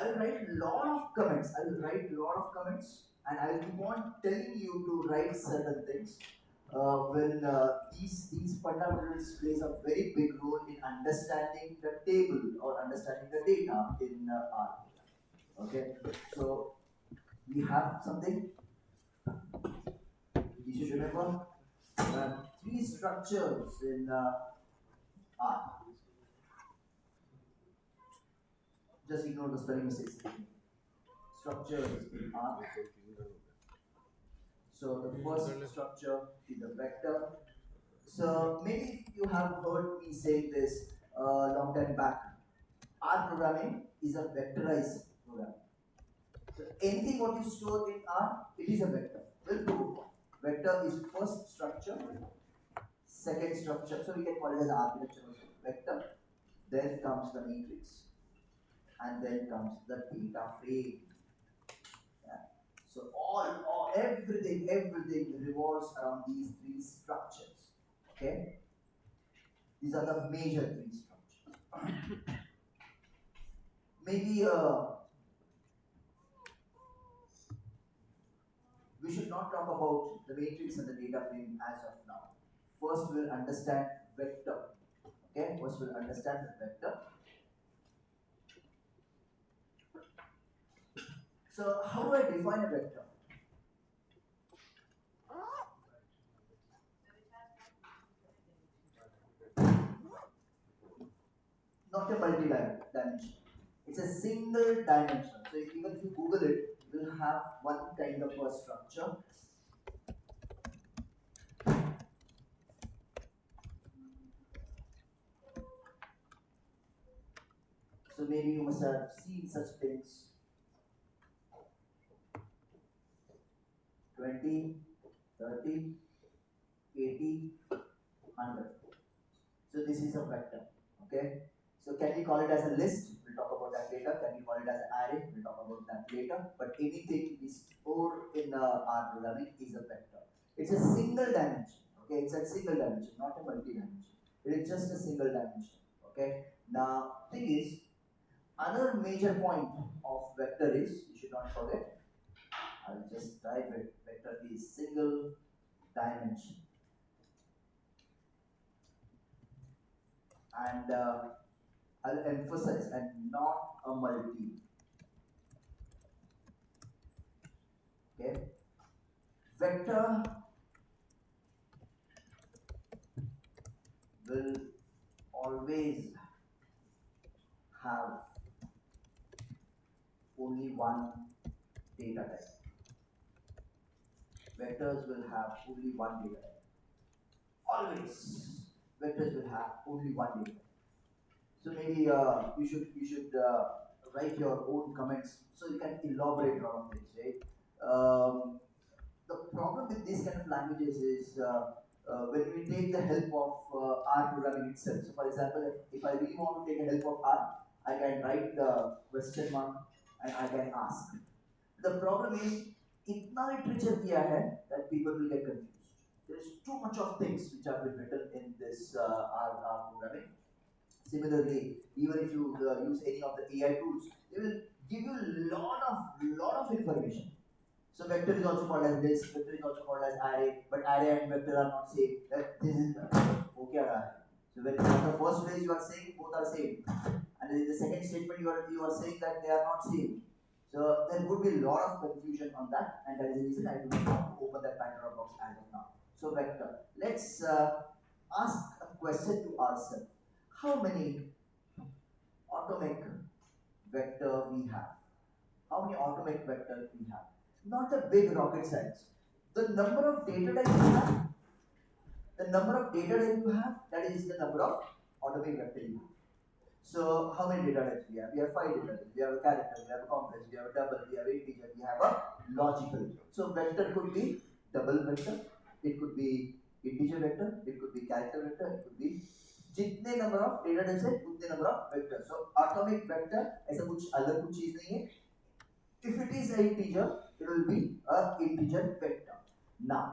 I'll write lot of comments. I'll write lot of comments, and I'll keep on telling you to write certain things. When these fundamentals plays a very big role in understanding the table or understanding the data in R. Okay, so we have something you should remember. Three structures in R. Just ignore the spelling mistakes. Structures in R. So the first structure is a vector. So maybe you have heard me saying this long time back. R programming is a vectorized programming. So anything what you store in R, it is a vector. Well, prove it. Vector is first structure, second structure. So we can call it as architecture also. Vector. Then comes the matrix, and then comes the data frame. Yeah. So everything revolves around these three structures. Okay. These are the major three structures. Maybe we should not talk about the matrix and the data frame as of now. First, we'll understand vector. Okay, first we'll understand the vector. So, how do I define a vector? Not a multi-dimension. It's a single dimension. So, even if you Google it, you will have one kind of a structure. So maybe you must have seen such things. 20, 30, 80, 100. So this is a vector. Okay. So can we call it as a list? We'll talk about that later. Can we call it as an array? We'll talk about that later. But anything we store in our programming is a vector. It's a single dimension. Okay, it's a single dimension, not a multi-dimension. It is just a single dimension. Okay. Now, thing is, another major point of vector is, you should not forget, I'll just type it, vector is single dimension. And I'll emphasize, and not a multi. Okay? Vector will always have only one data type. Vectors will have only one data type. Always, vectors will have only one data type. So maybe you should write your own comments so you can elaborate a lot of things, right? The problem with these kind of languages is when we take the help of R programming itself. So, for example, if I really want to take the help of R, I can write the question mark and I can ask. The problem is, इतना literature दिया है that people will get confused. There is too much of things which have been written in this R programming. Similarly, even if you use any of the AI tools, they will give you lot of information. So vector is also called as this, vector is also called as array, but array and vector are not same. That this is okay. So when the first place you are saying both are same, and in the second statement you are saying that they are not same. So there would be a lot of confusion on that, and that is the reason I do not want to open that Pandora box as of now. So vector. Let's ask a question to ourselves. How many atomic vector we have? How many atomic vectors we have? Not a big rocket science. The number of data types you have, that is the number of atomic vectors you have. So how many data types we have? We have 5 data types. We have a character, we have a complex, we have a double, we have integer, we have a logical. So vector could be double vector, it could be integer vector, it could be character vector, it could be जितने number of data types है उतने number of vector so atomic vector ऐसा कुछ अलग कुछ चीज नहीं है if it is an integer it will be a integer vector now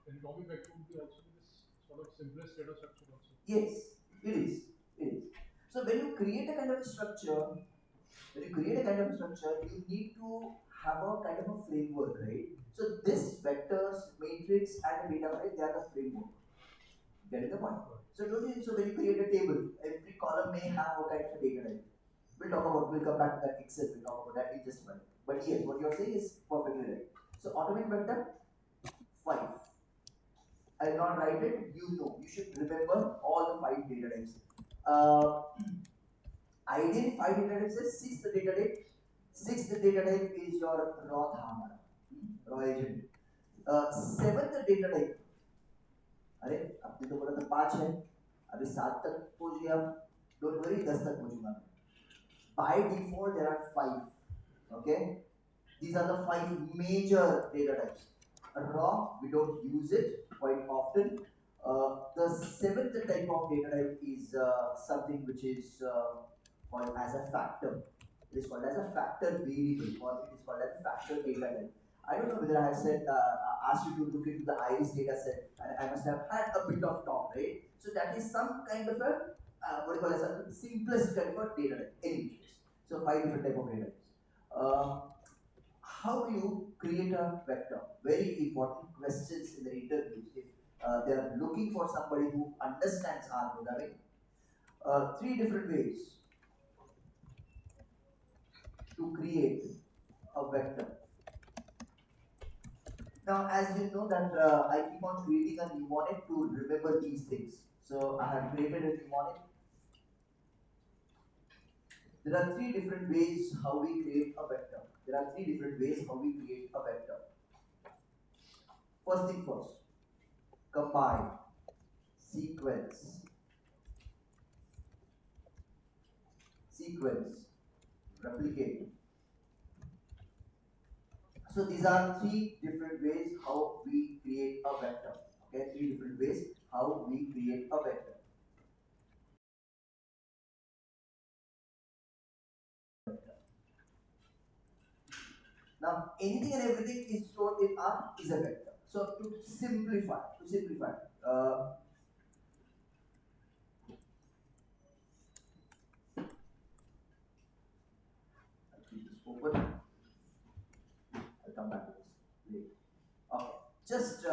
an atomic vector would be also this sort of simplest data structure also. Yes, it is. So when you create a kind of a structure, you need to have a kind of a framework, right? So this vectors, matrix, and the data type, they are the framework. Getting the point? So don't you, so when you create a table, every column may have a kind of a data type. We'll come back to that Excel, we'll talk about that in just a minute. But yes, what you're saying is perfectly right. So automate vector, 5. I will not write it, you should remember all the 5 data types. Ideally 5 data types is 6th data type. 6th data type is your raw Dhamara, raw agent. 7th data type, अरे आपने तो बोला था 5 है, अभी 7 तक पहुंच गया, डोंट वरी 10 तक पहुंचूंगा मैं. By default there are 5. Okay, these are the 5 major data types. Raw, we don't use it quite often. The 7th type of data type is something which is called as a factor. It is called as a factor variable, or it is called as a factor data type. I don't know whether I have said asked you to look into the iris data set, and I must have had a bit of talk, right? So that is some kind of a what do you call as a simplest kind of a data type, any. So 5 different type of data types. How do you create a vector? Very important questions in the interviews. If they are looking for somebody who understands R programming, 3 different ways to create a vector. Now, as you know that I keep on creating a mnemonic to remember these things. So I have created a mnemonic. There are 3 different ways how we create a vector. First thing first, combine, sequence, replicate. So these are 3 different ways how we create a vector. Okay, 3 different ways how we create a vector. Now, anything and everything is stored in R is a vector. So to simplify, I'll keep this open. I'll come back to this later. Okay, just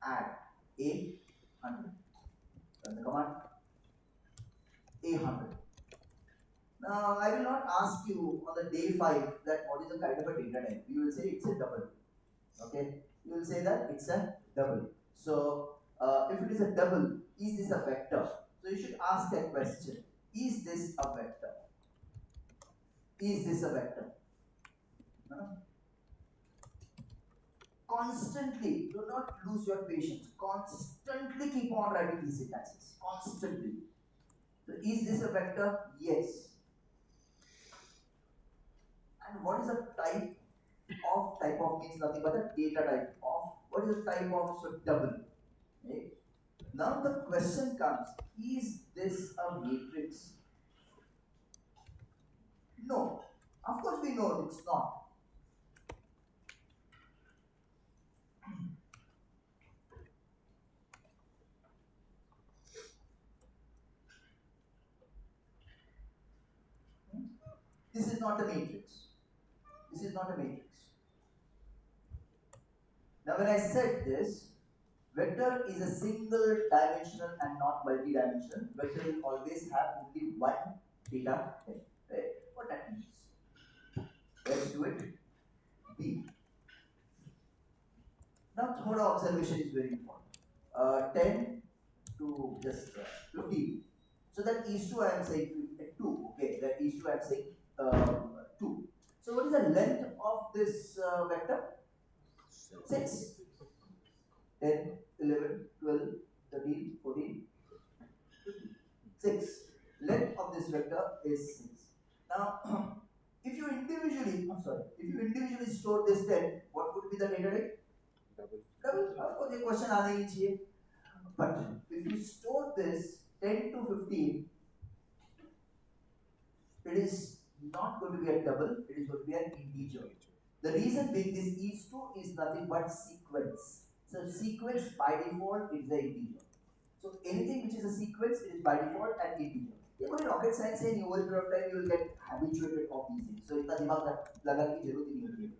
add A100. Run the command A100. Now, I will not ask you on the day 5 that what is the kind of a data type. You will say it's a double. Okay, you will say that it's a double. So, if it is a double, is this a vector? So, you should ask that question. Is this a vector? Constantly, do not lose your patience. Constantly keep on writing these syntaxes. Constantly. So, is this a vector? Yes. And what is the type of means nothing but a data type of, what is the type of, so double. Okay. Now the question comes, is this a matrix? No. Of course we know it's not. This is not a matrix. Now when I said this, vector is a single dimensional and not multi-dimensional. Vector will always have only one data type. Right? What that means? Let's do it. B. Now third observation is very important. 10 to just 15. So that is to I am saying 2. Okay, that is to I am saying 2. So what is the length of this vector? 6. 10, 11, 12, 13, 14, 15. 6. Length of this vector is 6. Now, if you individually store this 10, what would be the data type? Double. Of course, the question आना ही चाहिए. But if you store this 10 to 15, it is not going to be a double, it is going to be an integer. The reason being this is2 is nothing but sequence. So sequence by default is the integer. So anything which is a sequence, it is by default an integer. ये कोई rocket science है नहीं, over a period of time you will get habituated of these things. So इतना दिमाग लगाने की जरूरत ही नहीं होती है.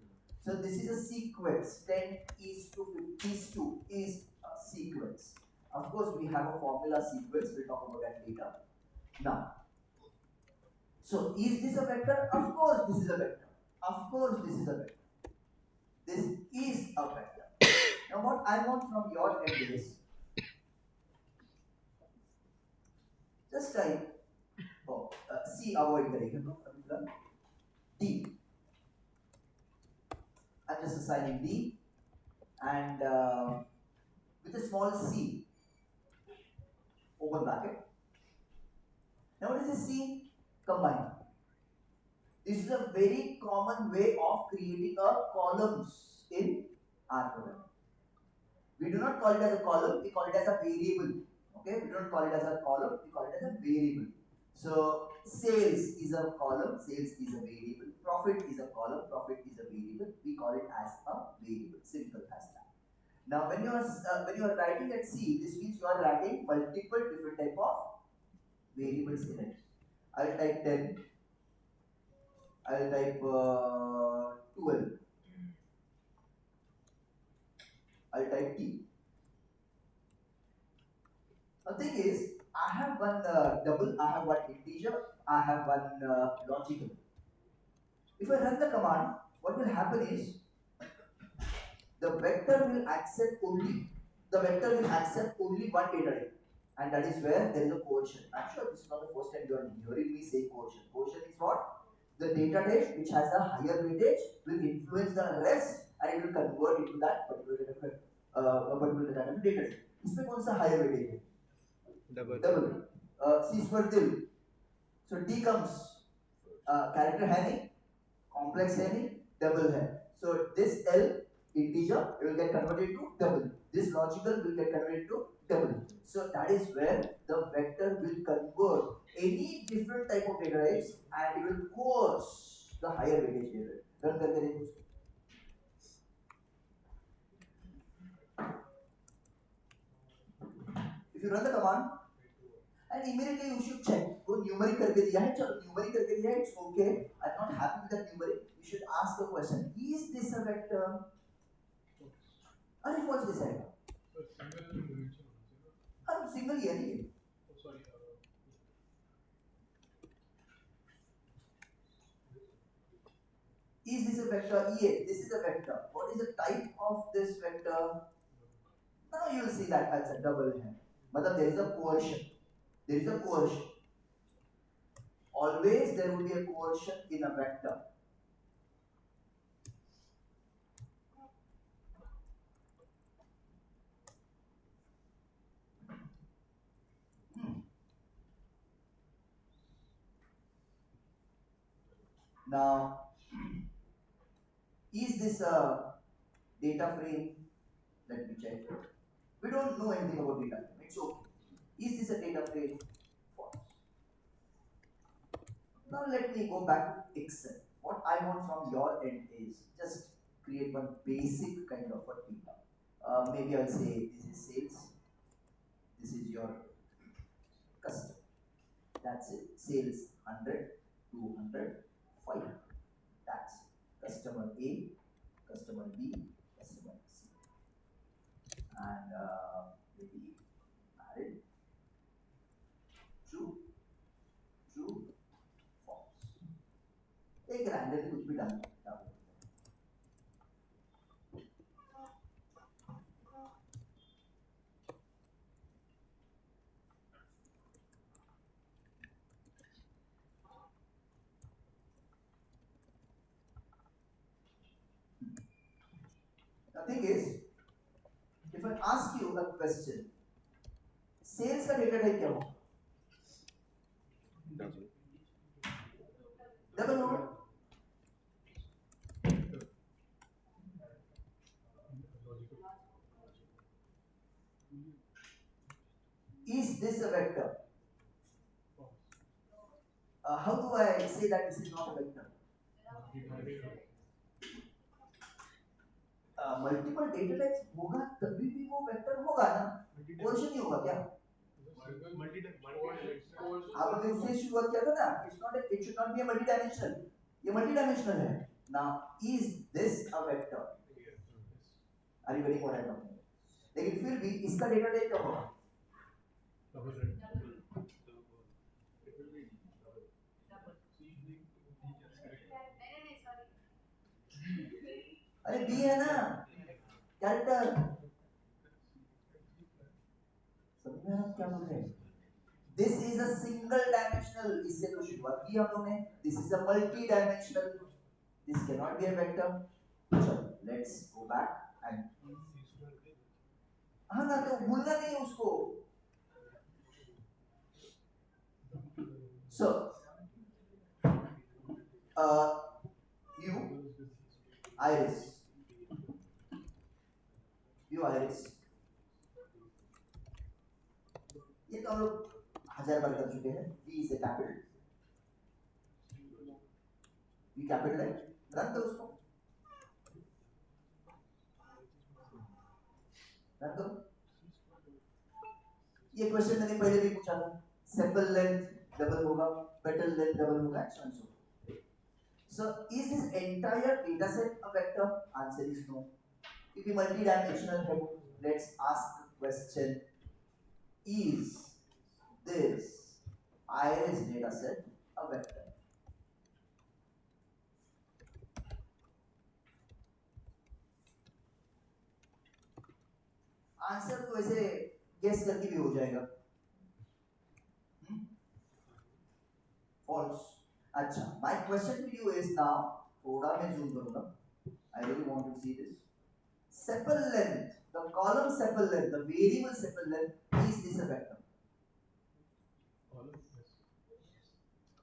So this is a sequence. 10 is to 52 is a sequence. Of course, we have a formula sequence. We'll talk about that later. Now, so is this a vector? Of course, this is a vector. Of course, this is a vector. This is a vector. Now, what I want from your end is just type. C avoid करेंगे हम लोग. D. I'm just assigning D, and with a small c. Open bracket. Now what is a C? Combine. This is a very common way of creating a columns in R program. We do not call it as a column, we call it as a variable. Okay, we don't call it as a column, we call it as a variable. So sales is a column, sales is a variable. Profit is a column, profit is a variable. We call it as a variable. Simple as that. Now, when you are writing at C, this means you are writing multiple different type of variables in it. I'll type 10. I'll type 12. I'll type T. The thing is, I have one double, I have one integer, I have one logical. If I run the command, what will happen is the vector will accept only one data type, and that is where there is a quotient. I'm sure this is not the first time you are hearing me say quotient. Quotient is what? The data type which has a higher weightage will influence the rest and it will convert into that particular data type. इसमें कौन सा higher weightage है? Double. C is for div. So D comes character है नहीं, complex है नहीं, double है. So this L integer it will get converted to double. This logical will get converted to double. So that is where the vector will convert any different type of data types and it will coerce the higher weightage data. Run करके देखो. If you run the command and immediately you should check. वो numeric करके दिया है, चलो numeric करके दिया है, it's okay. I'm not happy with that numeric. You should ask the question: is this a vector? अरे false दिखाएगा. हाँ single ही है नहीं. Is this a vector? Yes, this is a vector. What is the type of this vector? Now you will see that as a double है. मतलब there is a coercion. There is a coercion. Always there will be a coercion in a vector. Now, is this a data frame? Let me check. We don't know anything about data frame. It's okay. Is this a data frame? False. Now let me go back to Excel. What I want from your end is just create one basic kind of a data. Maybe I'll say this is sales. This is your customer. That's it. Sales 100, 200, 500. That's customer A, customer B, customer C. And maybe married. True, false. एक randomly कुछ भी डाल. The thing is, if I ask you a question, sales का data type क्या होगा? Double होगा. Is this a vector? How do I say that this is not a vector? Multiple data types होगा तभी भी वो वेक्टर होगा ना. कोएशन नहीं होगा क्या? आपने उससे शुरुआत किया था ना, it should not be a multidimensional, ये multidimensional है. Now is this a vector? Are you getting what I'm talking about? लेकिन फिर भी इसका डेटा टाइप क्या होगा? अरे बी है ना कैरेक्टर. समझ में आप क्या बोल रहे हैं? This is a single dimensional. इससे तो शुरुआत की हम लोगों ने. This is a multi dimensional. This cannot be a vector. चलो let's go back and हाँ ना तो भूलना नहीं उसको. So you Iris, ये तो हम लोग 1000 बार कर चुके हैं. V is a capital. V capital है. रन करो उसको. रन करो. ये क्वेश्चन मैंने पहले भी पूछा था. सेपल लेंथ डबल होगा, पेटल लेंथ डबल होगा, and so on. So is this entire data set a vector? Answer is no. If we multi-dimensional है, let's ask the question: is this iris data set a vector? Answer तो ऐसे guess करके भी हो जाएगा. False. अच्छा, my question to you is now, थोड़ा मैं zoom करूँगा. I really want to see this. Sepal length, the column sepal length, the variable sepal length, is this a vector?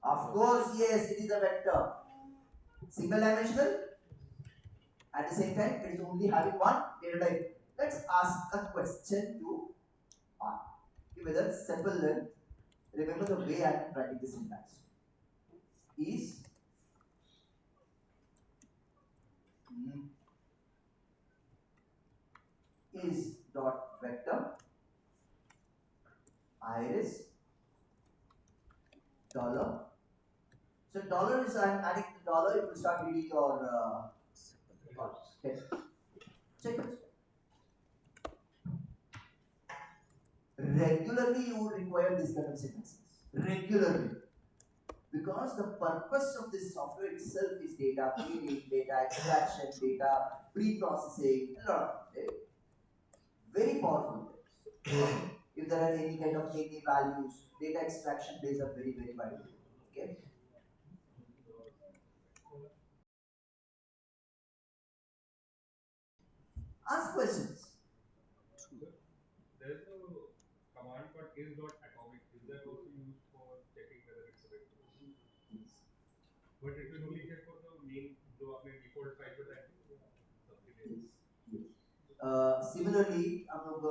Of course, yes, it is a vector. Single dimensional. At the same time, it is only having one data type. Let's ask a question to R. Whether sepal length, remember the way I am writing this syntax, is dot vector iris dollar. So dollar is, I'm adding the dollar, it will start reading your text. Check it. Regularly you would require this kind of syntaxes. Regularly. Because the purpose of this software itself is data cleaning, data extraction, data pre-processing, a lot of things. Very powerful things. If there are any kind of native values, data extraction plays a very, very vital role. Okay? Ask questions. There is a command called is.atomic. Is that also used for checking whether it's a vector? Yes. But it will only check for the main, जो आपने default file बताया something else. Yes. Similarly, हम लोग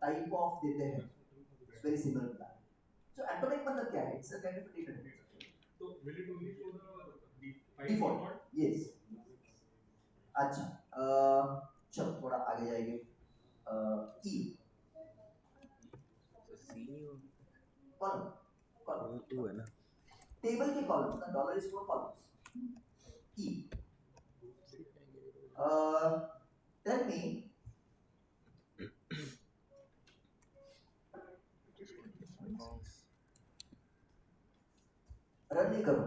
type of देते हैं. It's very similar to that. So atomic मतलब क्या है? It's a kind of a data type. So will it only show the default? Yes. अच्छा. चलो थोड़ा आगे जाएंगे. E. Column. टू है ना. Table के columns ना, dollar is for columns. E. Tell me. Run नहीं करो.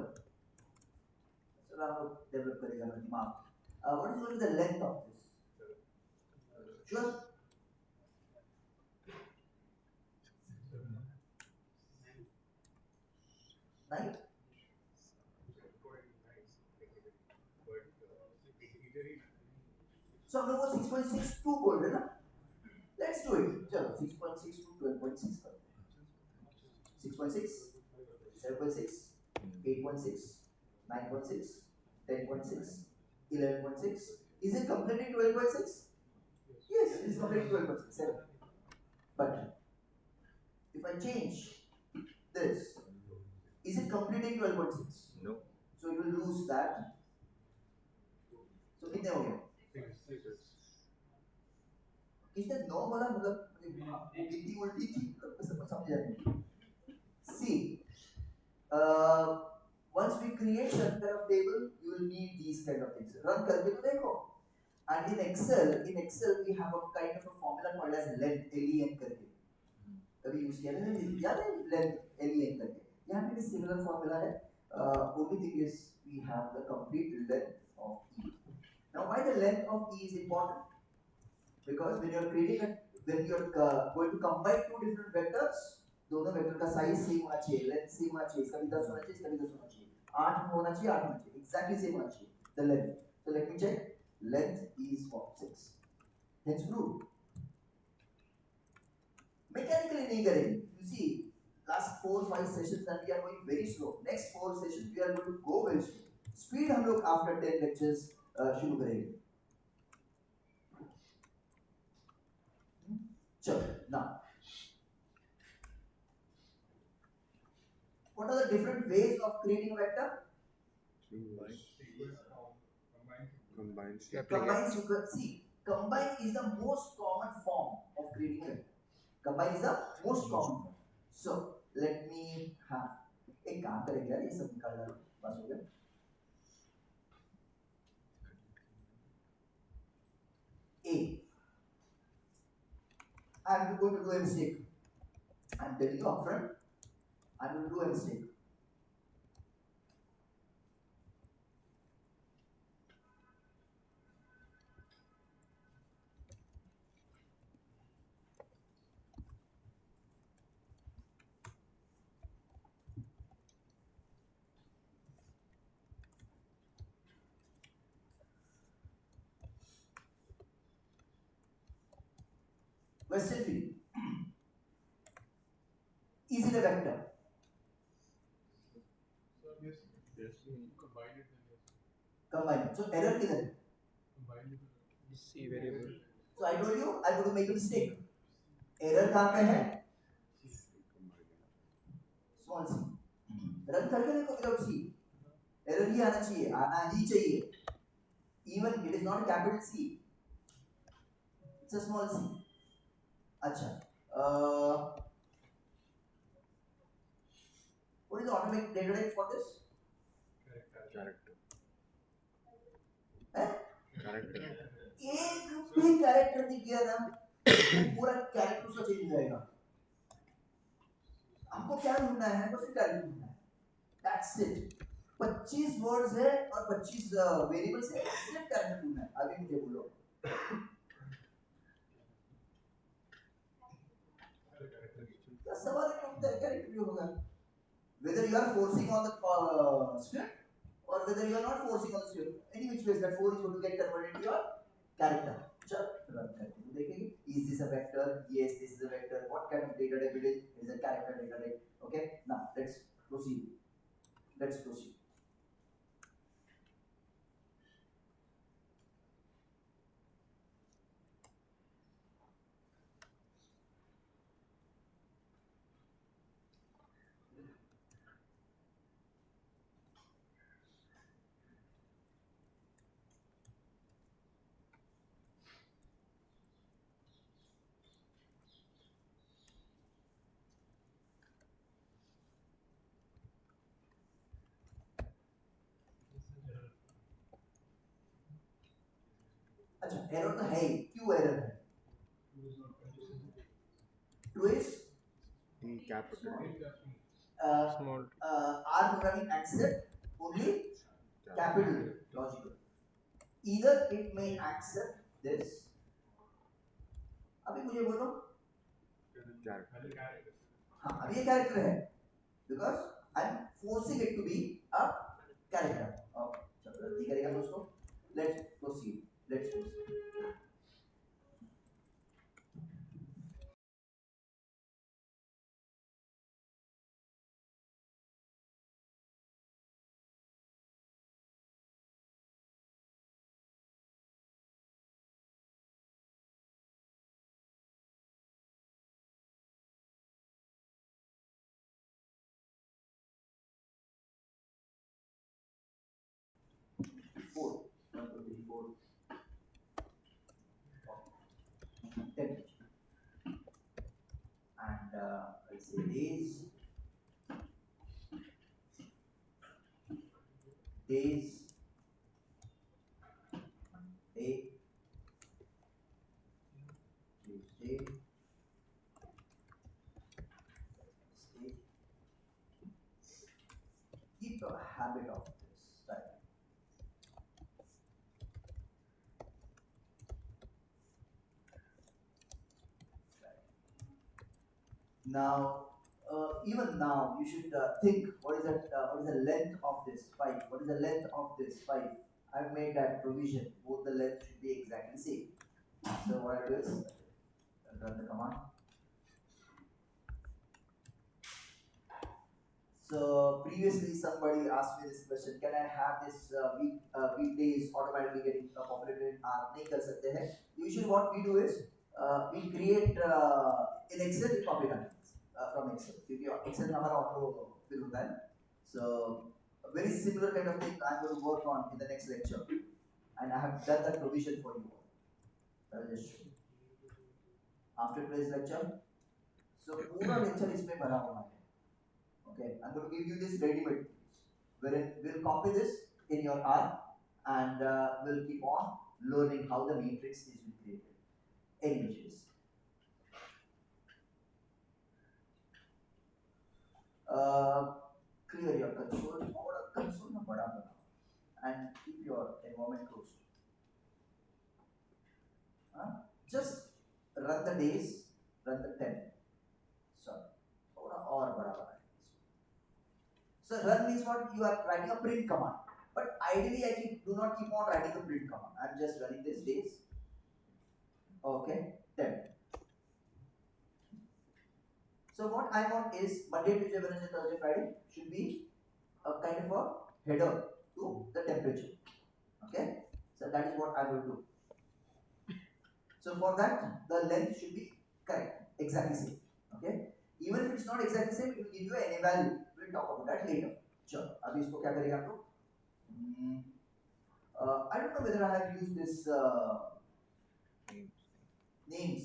चलो हम लोग डेवलप करेगा अपना दिमाग. What is going to be the length of this? Sure. Right? So हम लोग को 6.62 बोल रहे ना. Let's do it. चलो 6.6 to 12.6 करते हैं. 6.6, 7.6, 8.6, 9.6, 10.6, 11.6. Is it completing 12.6? Yes, it is completing 12.6. But if I change this, is it completing 12.6? No. So it will lose that. So कितने हो गए? किसने नो बोला मतलब वो गिनती उल्टी थी मतलब समझ जाते see once we create such kind of table you will need these kind of things run करके तो देखो and in excel we have a kind of a formula called as length len करके कभी यूज किया ना याद है length len करके यहाँ पे भी सिमिलर फॉर्मूला है only thing is we have the complete length of e now why the length of e is important because when you are creating a when you are going to combine two different vectors दोनों vector का size same होना चाहिए length same होना चाहिए इसका भी 10 होना चाहिए इसका भी 10 होना चाहिए 8 में होना चाहिए 8 होना चाहिए एग्जैक्टली सेम होना चाहिए the length so let me check length is 6 hence proof mechanically नहीं करेंगे you see last 4-5 sessions and we are going very slow next 4 sessions we are going to go very slow speed हम लोग after 10 lectures शुरू करेंगे चलो now what are the different ways of creating a vector Combine. combine sequence see combine is the most common form of creating a vector combine is the most common form so let me have एक काम करेंगे यार ये सब निकाल डालो बस हो गया A I'm going to do a mistake I'm telling you upfront I'm going to do a mistake question 3 is it a vector combine so error किधर है C variable. so I told you I'm going to make a mistake error कहाँ पे है small c run करके देखो without c error ही आना चाहिए even it is not a capital C it's a small c अच्छा what is the automatic data type for this Character. है Character. एक भी कैरेक्टर दिख गया ना पूरा कैरेक्टर उसका चेंज हो जाएगा हमको क्या ढूंढना है हमको सिर्फ कैरेक्टर ढूंढना है दैट्स इट 25 वर्ड्स है और 25 वेरिएबल्स है सिर्फ कैरेक्टर ढूंढना है अभी मुझे बोलो क्या सवाल है उठता है कैरेक्टर भी होगा whether you are forcing on the script or whether you are not forcing on the script any which ways that 4 is going to get converted into your character चल रन करके तो देखेंगे is this a vector yes this is a vector what kind of data type it is a character data type okay now let's proceed अच्छा error तो है ही क्यों error है two is D capital. small R programming accept only capital logical either it may accept this अभी मुझे बोलो Character. हाँ अभी ये कैरेक्टर है because I'm forcing it to be a character okay चलो जल्दी करेगा दोस्तों let's proceed four 1 2 3 4 temperature. And I'll say days, day, Tuesday, Wednesday. Keep a habit of this type. Now, even now, you should think what is that? What is the length of this pipe? What is the length of this pipe? I've made that provision. Both the length should be exactly same. So what I do is I'll run the command. So previously somebody asked me this question: can I have this weekdays automatically getting populated in our नहीं कर सकते हैं? Usually what we do is we create in Excel we copy it from Excel क्योंकि Excel में हमारा auto fill होता है. So a very similar kind of thing I'm going to work on in the next lecture, and I have done that provision for you. I'll just show you. After today's lecture, so पूरा lecture इसमें भरा हुआ है. Okay, I'm going to give you this ready-made, wherein we'll copy this in your R and we'll keep on learning how the matrix is created. Images. Clear your console or console में बड़ा बनाओ and keep your environment closed. Just run the days, run the 10. Sorry, थोड़ा और बड़ा बनाओ. So run means what? You are writing a print command. But ideally I do not keep on writing the print command. I am just running this days. Okay, 10. So what I want is Monday, Tuesday, Wednesday, Thursday, Friday should be a kind of a header to the temperature. Okay, so that is what I will do. So for that the length should be correct, exactly same. Okay, even if it's not exactly same, it will give you an value. We'll talk about that later. Sure. अभी इसको क्या करेंगे आप लोग? I don't know whether I have used this names.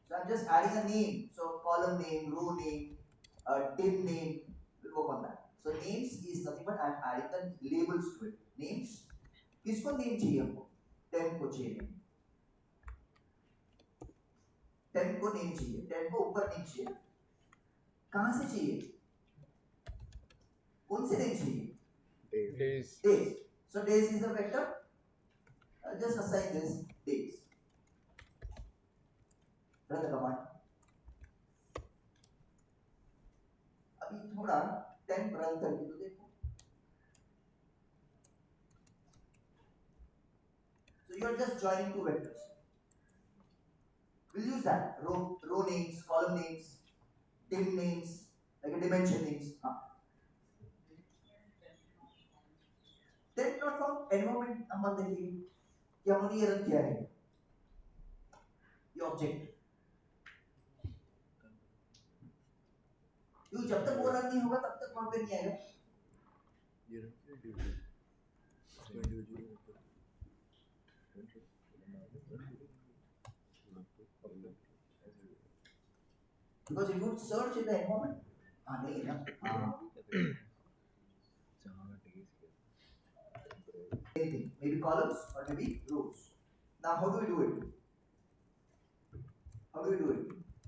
So I'm just adding a name. So column name, row name, dim name. We'll work on that. So names is nothing but I'm adding the labels to it. Names. किसको name चाहिए हमको? Temp को चाहिए. Temp को name चाहिए, temp को ऊपर name चाहिए. कहां से चाहिए? कौन से नेम चाहिए? Days. Days. So days is a vector. Just assign this days. Run the command. अभी थोड़ा टेम्प रन करके तो देखो. So you are just joining two vectors. We'll use that row names, column names, dim names, like a dimension names. Temp not from environment हम देखेंगे कि हमने ये रन किया है. ये object. क्यों जब तक वो रन नहीं होगा तब तक वहाँ पे नहीं आएगा. ये individual. Because it would search in the environment. नहीं ना. Anything, maybe columns or maybe rows. Now how do we do it?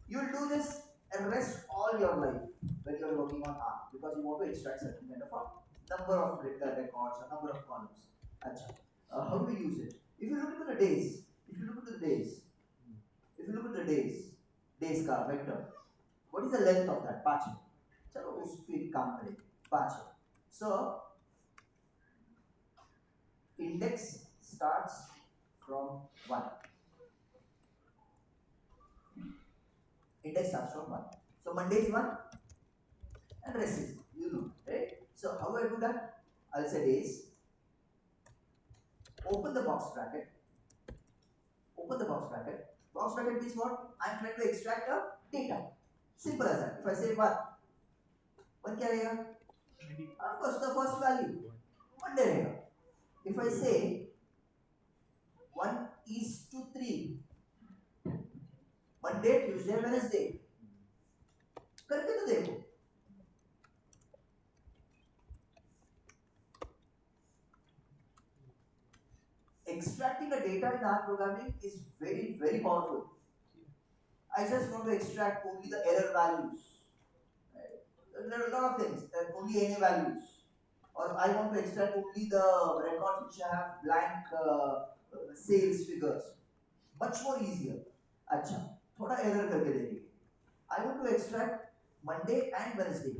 You will do this and rest all your life when you are working on R, because you want to extract certain kind of a number of records or number of columns. Achha. How do we use it? If you look into the days, days का vector, what is the length of that? 5 है. चलो उस पे काम करें. 5 है. So index starts from 1. Index starts from 1. So Monday is 1 and rest is, you know, right? So how do I do that? I'll say days. Open the box bracket. Box bracket means what? I'm trying to extract a data. Simple as that. If I say 1 क्या रहेगा? Of course the first value Monday रहेगा. if I say 1:3, Monday, Tuesday, Wednesday, करके तो देखो. Extracting the data in R programming is very, very powerful. I just want to extract only the error values. There are a lot of things, only NA values. Or I want to extract only the records which have blank sales figures. Much more easier. अच्छा, थोड़ा error करके देखेंगे. I want to extract Monday and Wednesday.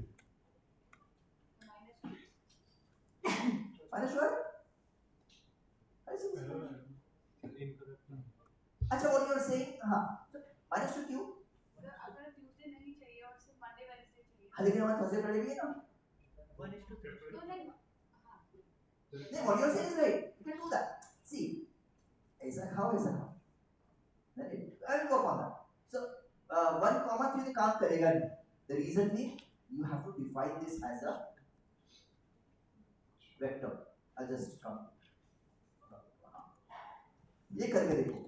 Minus what? अच्छा, what you are saying? हाँ, minus to क्यों? अगर Tuesday नहीं चाहिए और सिर्फ मंडे वेडनेसडे चाहिए. हाँ, लेकिन हमारा थर्सडे फ्राइडे भी है ना? तो नहीं. नहीं, what you are saying is right. You can do that. See, ऐसा खाओ. Right? I will work on that. So, 1,3 काम करेगा नहीं. The reason being, you have to define this as a vector. I'll just come. ये करके देखो.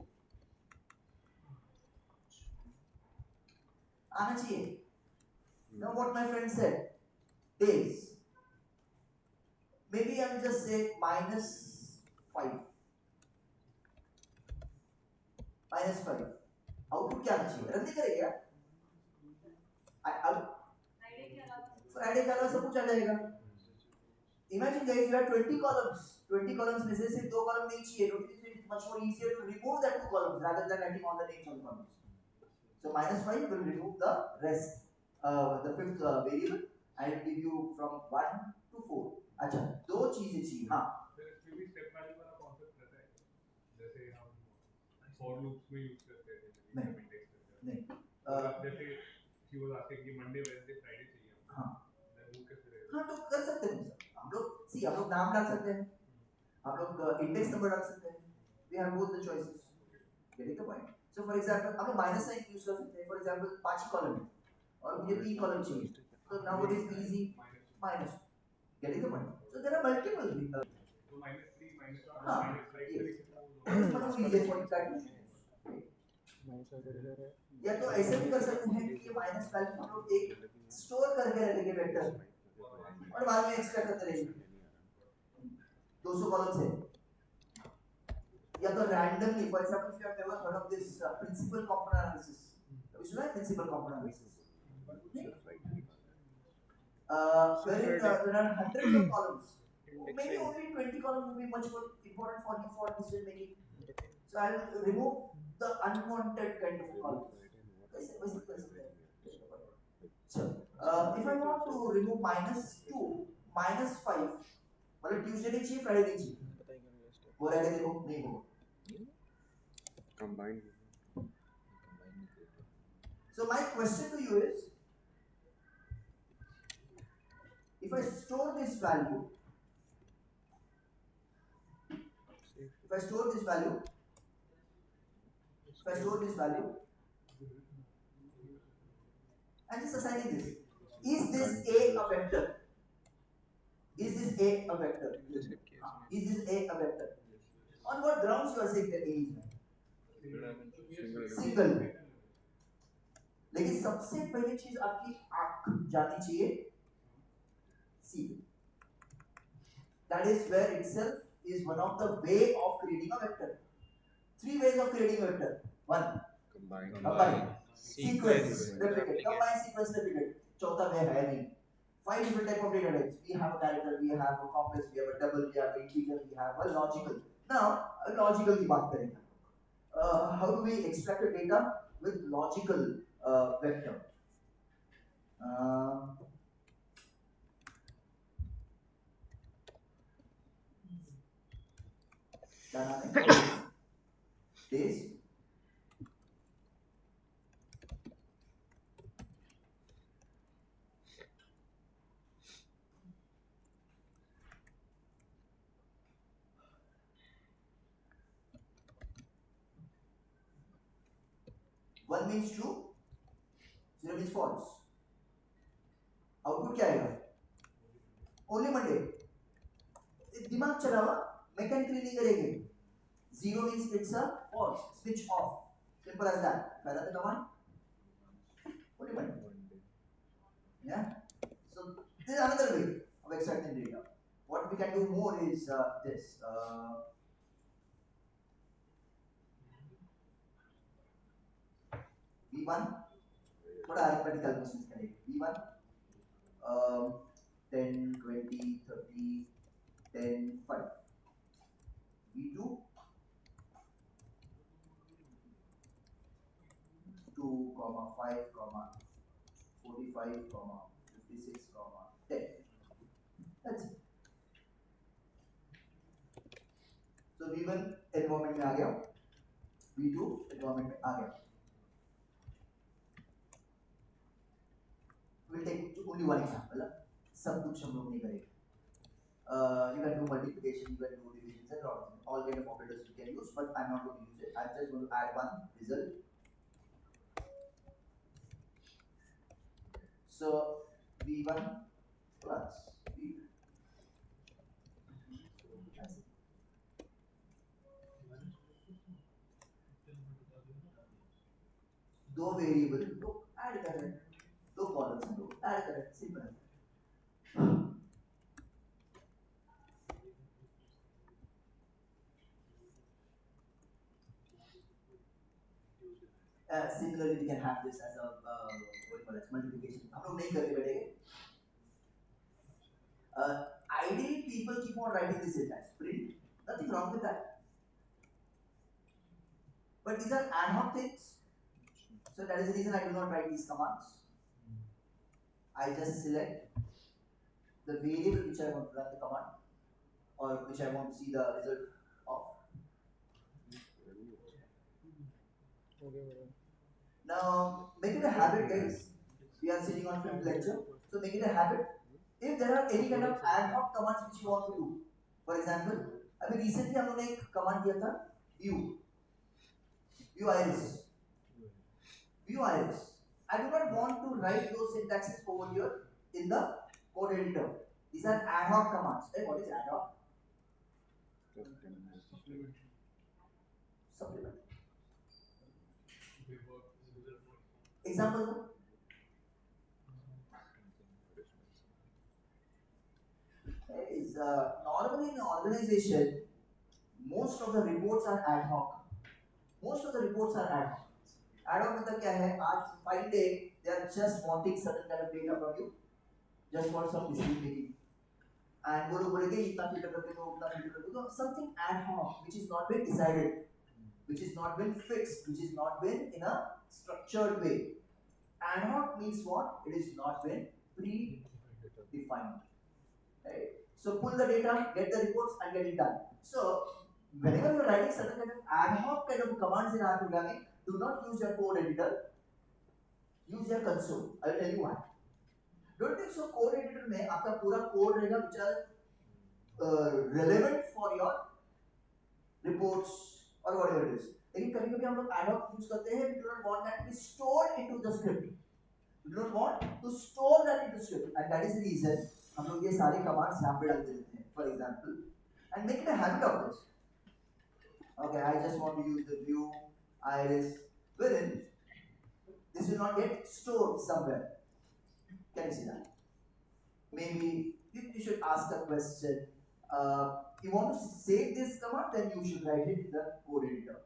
आना चाहिए. Now what my friend said, days. Maybe I will just say -5. -5. Output क्या आना चाहिए? रन नहीं करेगा? फ्राइडे के अलावा सब कुछ आ जाएगा. Imagine guys, you have 20 columns. 20 columns में से सिर्फ 2 column नहीं चाहिए. It's much more easier to remove that 2 columns rather than writing all the names on the columns. So -5 will remove the rest, the fifth variable, and give you from 1 to 4. अच्छा, दो चीजें चाहिए. हाँ. इसमें भी step value वाला concept रहता है, जैसे हम फॉर लूप्स में यूज करते हैं. नहीं. जैसे she was asking कि मंडे वेडनेसडे फ्राइडे चाहिए. हाँ. वो कैसे रहेगा? हाँ, तो कर सकते हैं सर. हम लोग नाम डाल सकते हैं. हम लोग इंडेक्स नंबर डाल सकते हैं. We have both the choices. Getting the point? So for example, हम लोग माइनस साइन यूज कर सकते हैं. For example, 5 कॉलम है और मुझे 3 कॉलम चाहिए. So now what is easy? Minus. Getting the point? So there are multiple. तो -3 -4 हाँ. -5 मतलब easy for calculation. या तो ऐसे भी कर सकते हैं कि ये माइनस वैल्यू हम लोग एक स्टोर करके रखेंगे वेक्टर और बाद में एक्सट्रैक्ट करते रहेंगे 200 कॉलम से. या तो randomly, for example, if you have never heard of this principal component analysis, have you heard principal component analysis? Wherein there are hundreds of columns. Maybe only 20 columns will be much more important for you for decision making. So I will remove the unwanted kind of columns. So, if I want to remove -2, -5, मतलब Tuesday नहीं चाहिए, Friday नहीं चाहिए. वो रहेगा, देखो नहीं होगा. Combine. So my question to you is, if I store this value, and just assigning this, is this A a vector? Is this A a vector? On what grounds you are saying that A is vector? Single. लेकिन सबसे पहली चीज आपकी आंख जानी चाहिए C. That is where itself is one of the way of creating a vector. 3 ways of creating a vector. 1. Combine. Sequence, replicate. Combine, sequence, replicate. चौथा वे है नहीं. 5 different type of data types. We have a character, we have a complex, we have a double, we have integer, we have a logical. Now, logical की बात करेंगे. How do we extract a data with logical vector? क्या नाम है? Days. One means true, 0 means false. Output क्या आएगा? Only Monday. दिमाग चला हुआ, mechanically नहीं करेंगे. 0 means it's a false, switch off. Simple as that. Further the command. What do you want? Yeah. So this is another way of extracting data. What we can do more is this. V1. What are arithmetic calculations करेंगे? V1. 10, 20, 30, 10, 5. V2. 2, 5, 45, 56, 10. That's it. So V1 environment में आ गया, V2 environment में आ गया. We'll take only one example. सब कुछ हम लोग नहीं करेंगे. You can do multiplication, you can do division, and all kind of operators you can use, but I'm not going to use it. I'm just going to add one result. So V1 plus V2. That's it. दो variable तो add कर रहे हैं, दो columns हम लोग add कर रहे हैं, सिंपल है. Similarly, we can have this as a what do you call it, multiplication. हम लोग नहीं करके बैठेंगे. Ideally, people keep on writing this syntax. Print. Nothing wrong with that. But these are ad hoc things. So that is the reason I do not write these commands. I just select the variable which I want to run the command or which I want to see the result of. Now, make it a habit, guys. We are sitting on fifth lecture, so make it a habit. If there are any kind of ad hoc commands which you want to do, for example, अभी recently हम लोगों ने एक command दिया था view iris. I do not want to write those syntaxes over here in the code editor. These are ad hoc commands. Hey, what is ad hoc? Supplement. Example. Is normally in an organization, most of the reports are ad hoc. Ad hoc मतलब क्या है? आज fine day, they are just wanting certain kind of data from you, just want some decision making. And वो लोग बोलेंगे इतना filter कर दो, उतना filter कर दो, something ad hoc which is not been decided, which is not been fixed, which is not been in a structured way. Ad hoc means what? It is not been pre-defined. Right? So pull the data, get the reports, and get it done. So whenever you are writing certain kind of ad hoc kind of commands in R programming, do not use your code editor. Use your console. I will tell you why. Don't think so. Code editor में आपका पूरा code रहेगा which are relevant for your reports or whatever it is. लेकिन कभी-कभी हम लोग ad hoc use करते हैं. We do not want that to be stored into the script. We do not want to store that into the script, and that is the reason हम लोग ये सारे commands यहाँ पे डाल देते हैं. For example, and make it a habit of this. Okay, I just want to use the view iris, wherein this will not get stored somewhere. Can you see that? Maybe you should ask a question. You want to save this command, then you should write it in the code editor.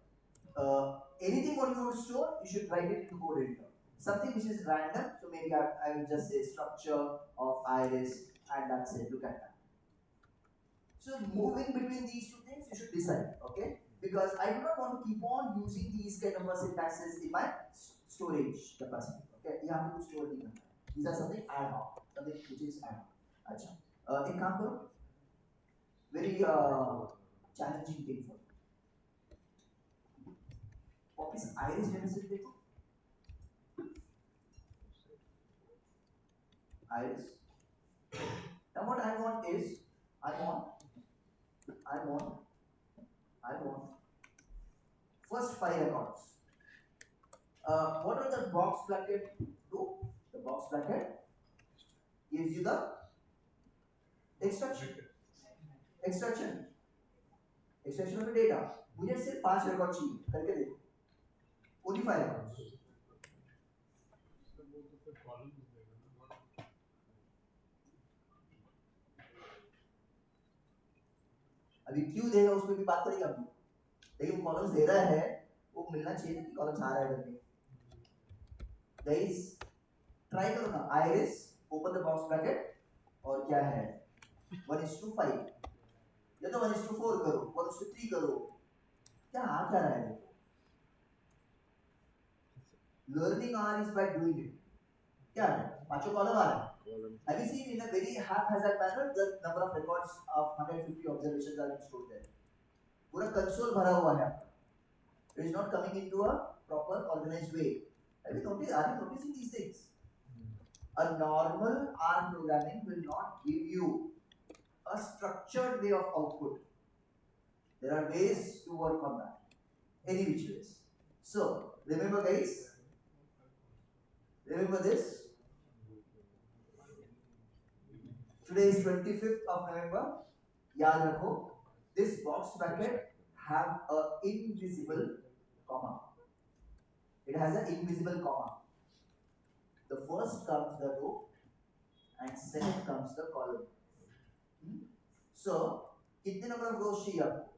Anything what you want to store, you should write it in the code editor. Something which is random, so maybe I will just say structure of iris, and that's it. Look at that. So moving between these two things, you should decide, okay? Because I do not want to keep on using these kind of syntaxes in my storage capacity. Okay, यहाँ पे कुछ store नहीं करना. These are something ad hoc, something which is ad hoc. अच्छा, एक काम करो. Very challenging thing for you. वापिस iris dataset देखो. Iris. Now what I want is, I want first 5 records. What does the box bracket do? The box bracket gives you the extraction. Extraction of data, मुझे सिर्फ 5 record चाहिए, करके देखो, only 5 records. अभी क्यों देगा उस पर भी बात करेंगे हम, लेकिन कॉलम्स दे रहा है, वो मिलना चाहिए कि कॉलम्स आ रहा है करके। गाइस ट्राई करो ना, iris open the box bracket और क्या है 1:5 या तो 1:4 करो, 1:3 करो, क्या आ क्या रहा है देखो। Learning R is by doing it, क्या है पांचों कॉलम आ रहा है। Have you seen in a very haphazard manner the number of records of 150 observations are stored there? पूरा कंसोल भरा हुआ है आपका, it is not coming into a proper organized way. Have you noticed, are you noticing these things? A normal R programming will not give you a structured way of output. There are ways to work on that, any which ways. So remember guys, remember this, today is 25th of November, याद रखो, this box bracket have a invisible comma, it has an invisible comma, the first comes the row and second comes the column. So कितने number of rows चाहिए आपको,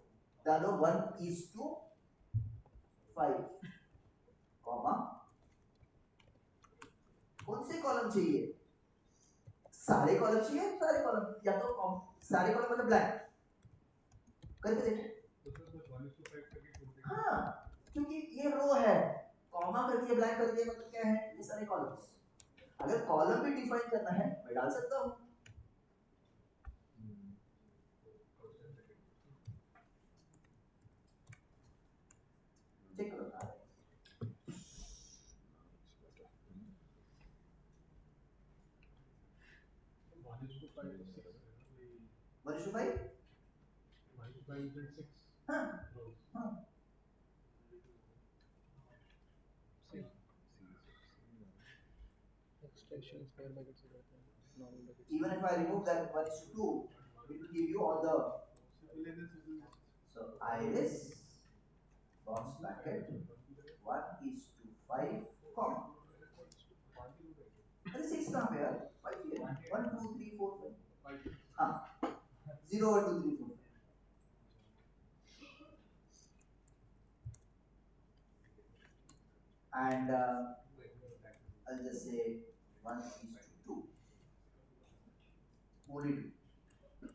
डालो 1:5 comma, कौन से column चाहिए, सारे कॉलम चाहिए, सारे कॉलम या तो सारे कॉलम मतलब ब्लैंक, करके देखो। हाँ क्योंकि ये रो है, कॉमा कर दिया ब्लैंक कर दिया मतलब क्या है, ये सारे कॉलम्स। अगर कॉलम भी डिफाइन करना है मैं डाल सकता हूँ, चेक करो ना। 1:5 हाँ हाँ Extraction square brackets हो जाता है, normal brackets. even if I remove that 1:2 it will give you all the, so iris box bracket 1:5 comma, अरे 6 कहाँ पे यार, 5 है, 1 2 3 4 5 हाँ 0 1 2 3 4 and I'll just say 1:2, only 2.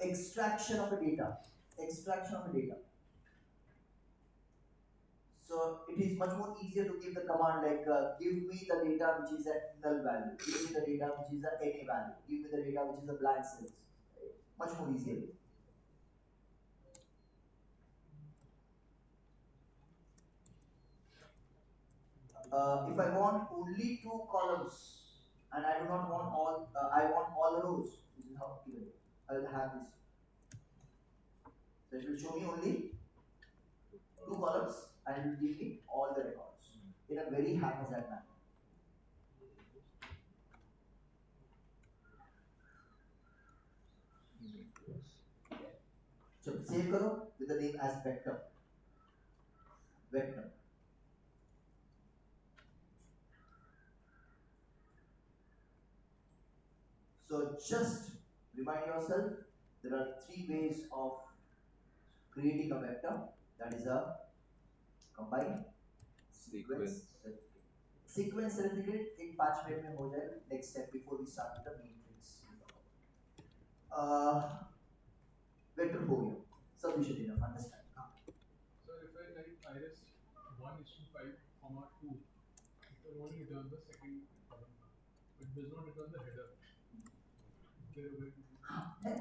Extraction of a data, extraction of a data. So it is much more easier to give the command like give me the data which is a null value, give me the data which is a any value, give me the data which is a blank cells, much more easier. If I want only 2 columns and I do not want all, I want all the rows, this is how given, I will have this, so it will show me only 2 columns and it will give me all the records in a very haphazard manner. So save करो with the name as vector, vector. So just remind yourself, there are 3 ways of creating a vector, that is a combine, sequence replicate in 5 minute में हो जाएगा, next step before we start with the matrix. Vector हो गया, sufficient enough, understand. So if I write iris 1:5 comma 2, it will only return the second column, it does not return the header. है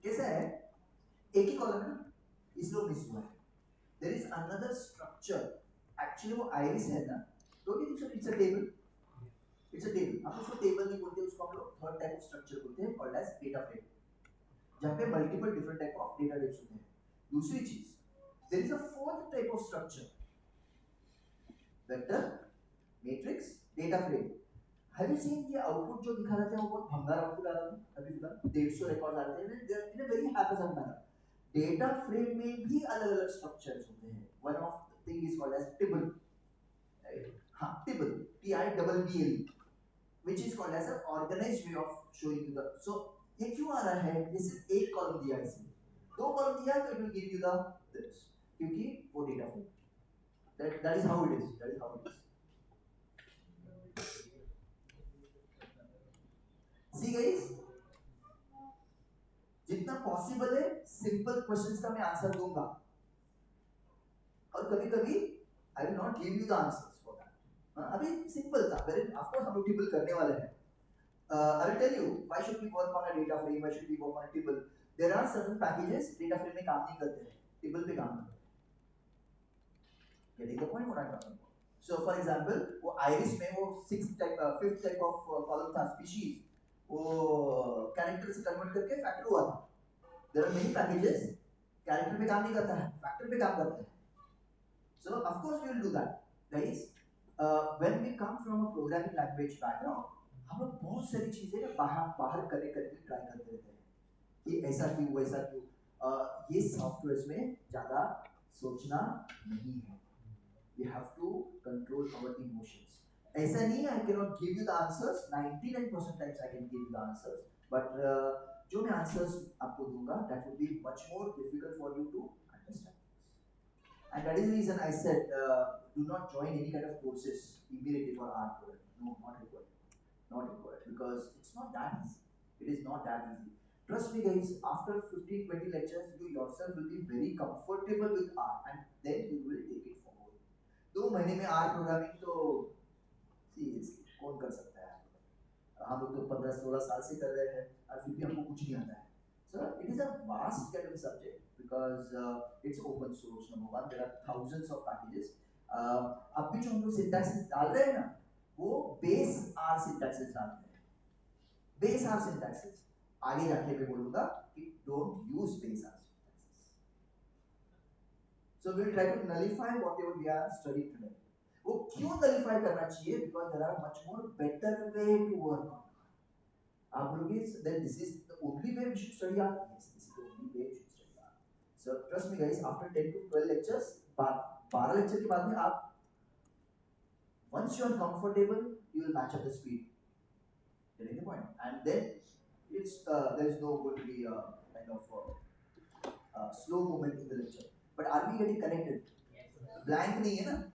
कैसा है, एक ही column है ना, इसलिए miss हुआ है. There is another structure, actually वो iris है ना, don't you think so, it's a table, it's a table, हम उसको table नहीं बोलते, उसको हम लोग third type of structure बोलते हैं called as data frame, जहाँ पे multiple different type of data types होते हैं. दूसरी चीज, there is a fourth type of structure, vector, matrix, data frame. Have you seen the output जो दिखा रहे थे वो बहुत भंगार आउटपुट आ रहा था अभी फिलहाल 150 रिकॉर्ड आ रहे थे, they are in a very haphazard manner. Data frame में भी अलग अलग स्ट्रक्चर्स होते हैं. One of the thing is called as tibble. हाँ, tibble, TIBBLE, which is called as an organized way of showing you the. So ये क्यों आ रहा है? this is एक कॉलम दिया है इसमें, दो कॉलम दिया है तो it will give you the this, क्योंकि वो data frame. that is how it is. That is how it is. See guys, जितना पॉसिबल है सिंपल क्वेश्चंस का मैं आंसर दूंगा, और कभी कभी I will not give you the answers for that. अभी सिंपल था, वेरी ऑफ कोर्स हम लोग टेबल करने वाले हैं. I will tell you why should we work on a data frame, why should we work on a table. There are certain packages data frame में काम नहीं करते हैं, टेबल पे काम करते हैं. Getting the point what I am talking about. So for example वो आयरिस में वो फिफ्थ टाइप ऑफ कॉलम था, स्पीशीज, वो कैरेक्टर से कन्वर्ट करके फैक्टर हुआ था. There are many packages, character पे काम नहीं करता है, फैक्टर पे काम करता है. So of course we will do that, guys. When we come from a programming language background, हम लोग बहुत सारी चीजें ना बाहर करने के ट्राई करते रहते हैं कि ऐसा क्यों वैसा क्यों. ये सॉफ्टवेयर्स में ज़्यादा सोचना नहीं है. We have to control our emotions. ऐसा नहीं है I cannot give you the answers. 99% times I can give you the answers, but जो मैं answers आपको दूंगा, that will be much more difficult for you to understand. And that is the reason I said do not join any kind of courses immediately for R program. No, not required. Not required, because it's not that easy. It is not that easy. Trust me guys, after 15-20 lectures, you yourself will be very comfortable with R, and then you will take it forward. 2 महीने में R programming तो seriously कौन कर सकता है? हम लोग तो 15-16 साल से कर रहे हैं और फिर भी हमको कुछ नहीं आता है. So it is a vast kind of subject because it's open source. Number one, there are thousands of packages. अब भी जो हम लोग syntaxes डाल रहे हैं ना, वो base R syntaxes डाल रहे हैं. Base R syntaxes. आगे जाके मैं बोलूँगा कि don't use base R syntaxes. So we will try to nullify whatever we are studying today. वो क्यों nullify करना चाहिए? Because there are much more better way to work on. आप बोलोगे that this is the only way we should study R. Yes, this is the only way we should study R. So trust me guys, after 10 to 12 lectures, 12 lecture के बाद में आप once you are comfortable, you will match up the speed. Getting the point? And then it's there is no going to be a kind of slow movement in the lecture. But are we getting connected? Blank नहीं है ना?